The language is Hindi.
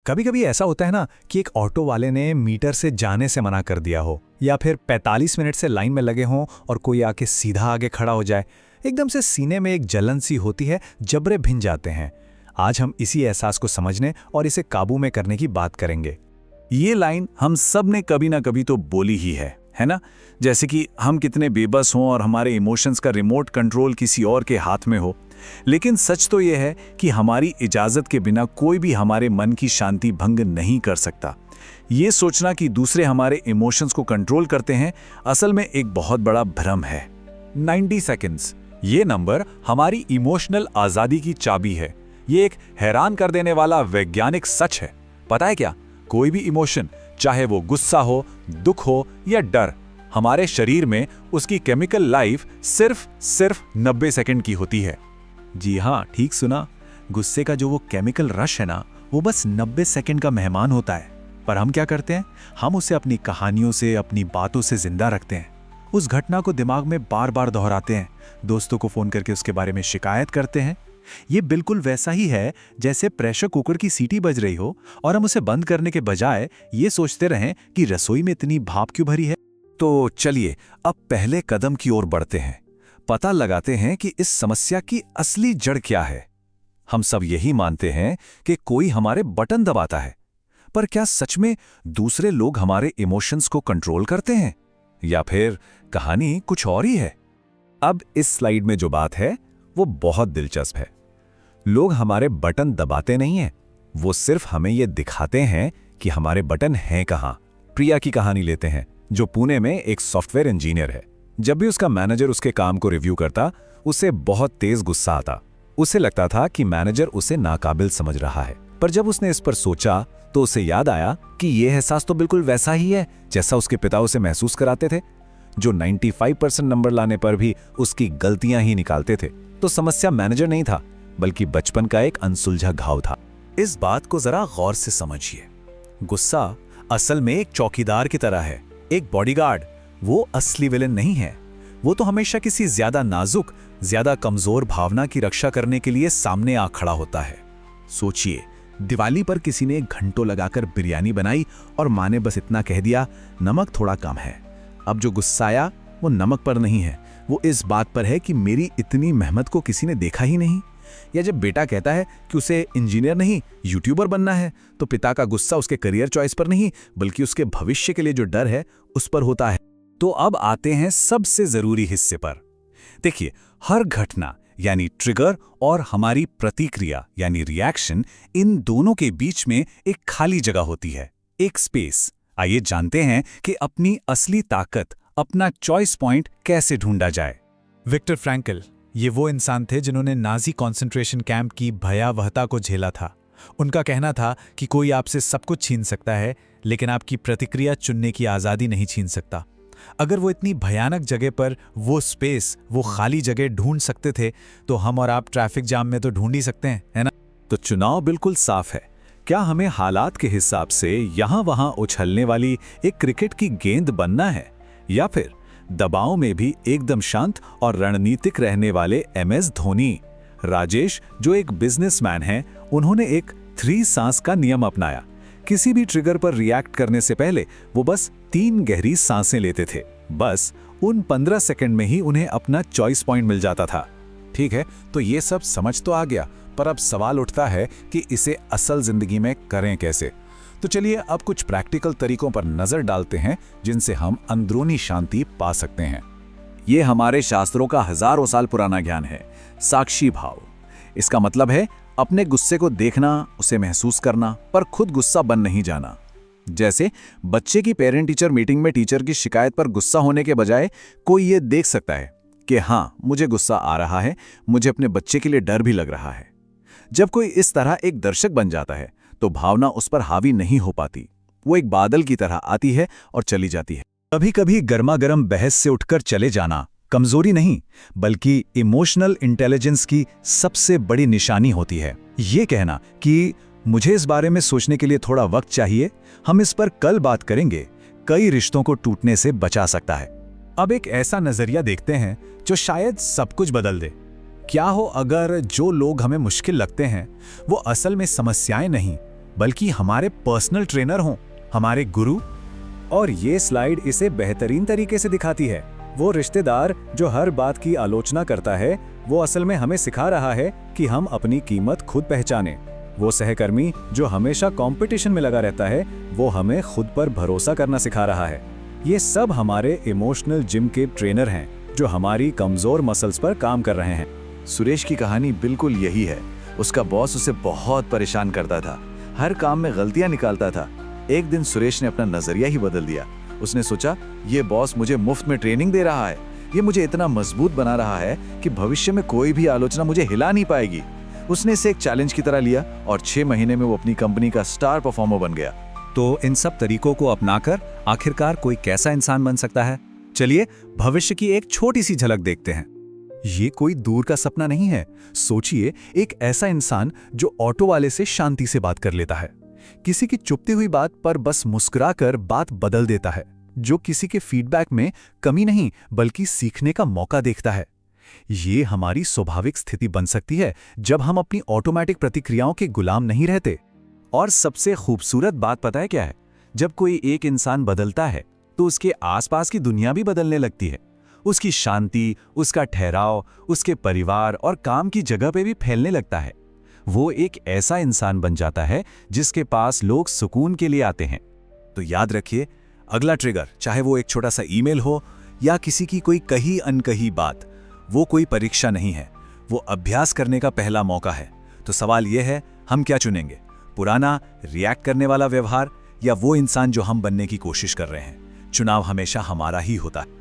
कभी कभी ऐसा होता है ना कि एक ऑटो वाले ने मीटर से जाने से मना कर दिया हो, या फिर 45 मिनट से लाइन में लगे हों और कोई आके सीधा आगे खड़ा हो जाए। एकदम से सीने में एक जलन सी होती है, जबरे भिन जाते हैं। आज हम इसी एहसास को समझने और इसे काबू में करने की बात करेंगे। ये लाइन हम सब ने कभी ना कभी तो बोली ही है ना? जैसे कि हम कितने बेबस हों और हमारे इमोशंस का रिमोट कंट्रोल किसी और के हाथ में हो। लेकिन सच तो यह है कि हमारी इजाजत के बिना कोई भी हमारे मन की शांति भंग नहीं कर सकता। ये सोचना कि दूसरे हमारे इमोशंस को कंट्रोल करते हैं, असल में एक बहुत बड़ा भ्रम है। 90 सेकंड्स, ये नंबर हमारी इमोशनल आज़ादी की चाबी है। ये एक हैरान कर देने वाला वैज्ञानिक सच है। पता है क्या? कोई भी इमोशन, चाहे वो गुस्सा हो, दुख हो या डर, हमारे शरीर में उसकी केमिकल लाइफ सिर्फ 90 सेकंड की होती है। जी हाँ, ठीक सुना। गुस्से का जो वो केमिकल रश है ना, वो बस 90 सेकंड का मेहमान होता है। पर हम क्या करते हैं? हम उसे अपनी कहानियों से, अपनी बातों से जिंदा रखते हैं। उस घटना को दिमाग में बार बार दोहराते हैं, दोस्तों को फोन करके उसके बारे में शिकायत करते हैं। ये बिल्कुल वैसा ही है जैसे प्रेशर कुकर की सीटी बज रही हो और हम उसे बंद करने के बजाय ये सोचते रहें कि रसोई में इतनी भाप क्यों भरी है। तो चलिए अब पहले कदम की ओर बढ़ते हैं। पता लगाते हैं कि इस समस्या की असली जड़ क्या है। हम सब यही मानते हैं कि कोई हमारे बटन दबाता है, पर क्या सच में दूसरे लोग हमारे इमोशंस को कंट्रोल करते हैं, या फिर कहानी कुछ और ही है? अब इस स्लाइड में जो बात है वो बहुत दिलचस्प है। लोग हमारे बटन दबाते नहीं हैं, वो सिर्फ हमें ये दिखाते हैं कि हमारे बटन हैं कहां। प्रिया की कहानी लेते हैं, जो पुणे में एक सॉफ्टवेयर इंजीनियर है। जब भी उसका मैनेजर उसके काम को रिव्यू करता, उसे बहुत तेज गुस्सा आता। उसे लगता था कि मैनेजर उसे नाकाबिल समझ रहा है। पर जब उसने इस पर सोचा तो उसे याद आया कि यह एहसास तो बिल्कुल वैसा ही है जैसा उसके पिता उसे महसूस कराते थे, जो 95% नंबर लाने पर भी उसकी गलतियां ही निकालते थे। तो समस्या मैनेजर नहीं था, बल्कि बचपन का एक अनसुलझा घाव था। इस बात को जरा गौर से समझिए। गुस्सा असल में एक चौकीदार की तरह है, एक बॉडीगार्ड। वो असली विलेन नहीं है। वो तो हमेशा किसी ज्यादा नाजुक, ज्यादा कमजोर भावना की रक्षा करने के लिए सामने आ खड़ा होता है। सोचिए, दिवाली पर किसी ने घंटों लगाकर बिरयानी बनाई और माँ ने बस इतना कह दिया, नमक थोड़ा कम है। अब जो गुस्सा आया वो नमक पर नहीं है, वो इस बात पर है कि मेरी इतनी मेहनत को किसी ने देखा ही नहीं। या जब बेटा कहता है कि उसे इंजीनियर नहीं यूट्यूबर बनना है, तो पिता का गुस्सा उसके करियर चॉइस पर नहीं, बल्कि उसके भविष्य के लिए जो डर है उस पर होता है। तो अब आते हैं सबसे जरूरी हिस्से पर। देखिए, हर घटना यानी ट्रिगर और हमारी प्रतिक्रिया यानी रिएक्शन, इन दोनों के बीच में एक खाली जगह होती है, एक स्पेस। आइए जानते हैं कि अपनी असली ताकत, अपना चॉइस पॉइंट कैसे ढूंढा जाए। विक्टर फ्रैंकल, ये वो इंसान थे जिन्होंने नाजी कॉन्सेंट्रेशन कैंप की भयावहता को झेला था। उनका कहना था कि कोई आपसे सब कुछ छीन सकता है, लेकिन आपकी प्रतिक्रिया चुनने की आज़ादी नहीं छीन सकता। अगर वो इतनी भयानक जगह पर वो स्पेस, वो खाली जगह ढूंढ सकते थे, तो हम और आप ट्रैफिक जाम में तो ढूंढ ही सकते हैं, है ना? तो चुनाव बिल्कुल साफ है। क्या हमें हालात के हिसाब से यहां वहां उछलने वाली एक क्रिकेट की गेंद बनना है, या फिर दबाव में भी एकदम शांत और रणनीतिक रहने वाले MS धोनी? राजेश, जो एक बिजनेसमैन हैं, उन्होंने एक 3 सांस का नियम अपनाया। किसी भी ट्रिगर पर रिएक्ट करने से पहले वो बस 3 गहरी सांसें लेते थे। बस उन 15 सेकंड में ही उन्हें अपना चॉइस पॉइंट मिल जाता था। ठीक है, तो ये सब समझ तो आ गया, पर अब सवाल उठता है कि इसे असल जिंदगी में करें कैसे। तो चलिए अब कुछ प्रैक्टिकल तरीकों पर नजर डालते हैं जिनसे हम अंदरूनी शांति पा सकते हैं। ये हमारे शास्त्रों का हजारों साल पुराना ज्ञान है, साक्षी भाव। इसका मतलब है अपने गुस्से को देखना, उसे महसूस करना, पर खुद गुस्सा बन नहीं जाना। जैसे बच्चे की पेरेंट टीचर मीटिंग में टीचर की शिकायत पर गुस्सा होने के बजाय कोई ये देख सकता है कि हाँ, मुझे गुस्सा आ रहा है, मुझे अपने बच्चे के लिए डर भी लग रहा है। जब कोई इस तरह एक दर्शक बन जाता है तो भावना उस पर हावी नहीं हो पाती। वो एक बादल की तरह आती है और चली जाती है। कभी कभी गर्मा-गर्म बहस से उठकर चले जाना कमजोरी नहीं, बल्कि इमोशनल इंटेलिजेंस की सबसे बड़ी निशानी होती है। ये कहना कि मुझे इस बारे में सोचने के लिए थोड़ा वक्त चाहिए, हम इस पर कल बात करेंगे, कई रिश्तों को टूटने से बचा सकता है। अब एक ऐसा नजरिया देखते हैं जो शायद सब कुछ बदल दे। क्या हो अगर जो लोग हमें मुश्किल लगते हैं वो असल में समस्याएं नहीं, बल्कि हमारे पर्सनल ट्रेनर हों, हमारे गुरु। और ये स्लाइड इसे बेहतरीन तरीके से दिखाती है। वो रिश्तेदार जो हर बात की आलोचना करता है, वो असल में हमें सिखा रहा है कि हम अपनी कीमत खुद पहचानें। वो सहकर्मी जो हमेशा कंपटीशन में लगा रहता है, वो हमें खुद पर भरोसा करना सिखा रहा है। ये सब हमारे इमोशनल जिम के ट्रेनर हैं, जो हमारी कमजोर मसल्स पर काम कर रहे हैं। सुरेश की कहानी बिल्कुल यही है। उसका बॉस उसे बहुत परेशान करता था, हर काम में गलतियां निकालता था। एक दिन सुरेश ने अपना नजरिया ही बदल दिया। उसने सोचा, ये बॉस मुझे मुफ्त में ट्रेनिंग दे रहा है, ये मुझे इतना मजबूत बना रहा है कि भविष्य में कोई भी आलोचना मुझे हिला नहीं पाएगी। उसने इसे एक चैलेंज की तरह लिया और 6 महीने में वो अपनी कंपनी का स्टार परफॉर्मर बन गया। तो इन सब तरीकों को अपनाकर आखिरकार कोई कैसा इंसान बन सकता है? चलिए भविष्य की एक छोटी सी झलक देखते हैं। ये कोई दूर का सपना नहीं है। सोचिए, एक ऐसा इंसान जो ऑटो वाले से शांति से बात कर लेता है, किसी की चुपती हुई बात पर बस मुस्कुराकर बात बदल देता है, जो किसी के फीडबैक में कमी नहीं बल्कि सीखने का मौका देखता है। ये हमारी स्वाभाविक स्थिति बन सकती है जब हम अपनी ऑटोमेटिक प्रतिक्रियाओं के गुलाम नहीं रहते। और सबसे खूबसूरत बात पता है क्या है? जब कोई एक इंसान बदलता है तो उसके आसपास की दुनिया भी बदलने लगती है। उसकी शांति, उसका ठहराव, उसके परिवार और काम की जगह पे भी फैलने लगता है। वो एक ऐसा इंसान बन जाता है जिसके पास लोग सुकून के लिए आते हैं। तो याद रखिए, अगला ट्रिगर, चाहे वो एक छोटा सा ईमेल हो या किसी की कोई कही अनकही बात, वो कोई परीक्षा नहीं है, वो अभ्यास करने का पहला मौका है। तो सवाल यह है, हम क्या चुनेंगे? पुराना रिएक्ट करने वाला व्यवहार या वो इंसान जो हम बनने की कोशिश कर रहे हैं? चुनाव हमेशा हमारा ही होता है।